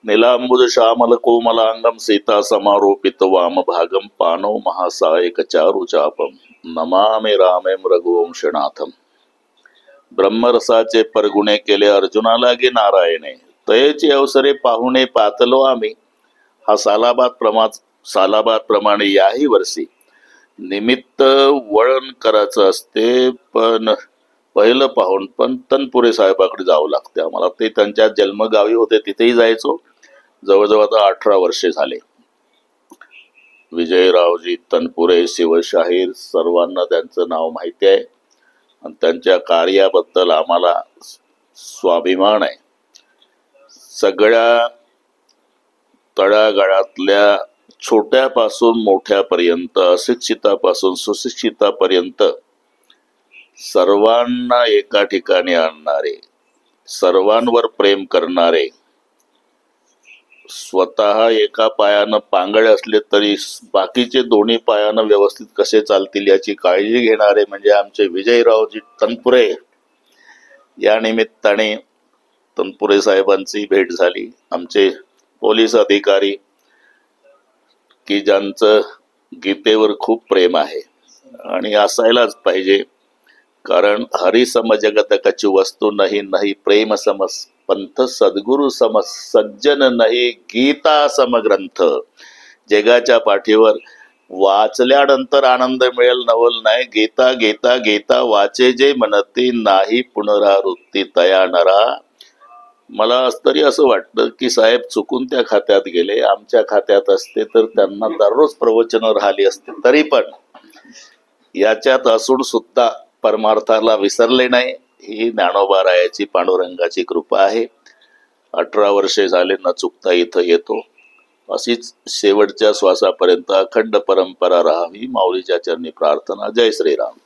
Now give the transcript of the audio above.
नीलांबुज श्यामल कोमलांगम सीता समारोपित वाम भागम पानव महासायक चारु चापम नमामि रामेम रघुवंशनाथम। ब्रह्मरसाचे परगुणे केले अर्जुनाला गे नारायणे, तयेचे अवसरे पाहुणे पातलो आम्ही। हा सालाबाद प्रमाणे याही वर्षी निमित्त वळण करायचं असते, पण पहिलं पाहून पण तनपुरे साहेबाकडे जावं लागते आम्हाला। ते त्यांच्या जन्मगावी होते, तिथेही जायचो। जवळजवळ आता 18 वर्षे झाले। विजयरावजी तनपुरे शिवशाहीर, सर्वांना त्यांचं नाव माहिती आहे आणि त्यांच्या कार्याबद्दल आम्हाला स्वाभिमान आहे। सगळ्या तळागाळातल्या छोट्यापासून मोठ्यापर्यंत, अशिक्षितापासून सुशिक्षितापर्यंत सर्वांना एका ठिकाणी आणणारे, सर्वांवर प्रेम करणारे, स्वतः एका पायानं पांगळे असले तरी बाकीचे दोन्ही पायानं व्यवस्थित कसे चालतील याची काळजी घेणारे म्हणजे आमचे विजयरावजी तनपुरे। या निमित्ताने तनपुरे साहेबांची भेट झाली। आमचे पोलीस अधिकारी की ज्यांचं गीतेवर खूप प्रेम आहे आणि असायलाच पाहिजे, कारण हरिसम जगत कछु वस्तू नाही, नाही प्रेम समस पंथ सद्गुरु समस सज्जन नाही, गीता समग्रंथ। जगाच्या पाठीवर वाचल्यानंतर आनंद मिळेल नवल नाही, गीता गीता गीता वाचे जे म्हणते नाही पुनरावृत्ती तया नरा। मला तरी असं वाटतं की साहेब चुकून त्या खात्यात गेले, आमच्या खात्यात असते तर त्यांना दररोज प्रवचन राहिली असते। तरी पण याच्यात असून सुद्धा परमार्थाला विसरले नाही, ही ज्ञानोबारायाची पांडुरंगाची कृपा आहे। 18 वर्षे झाले न चुकता इथं येतो। अशीच शेवटच्या श्वासापर्यंत अखंड परंपरा राहावी, माऊलीच्या चरणी प्रार्थना। जय श्रीराम।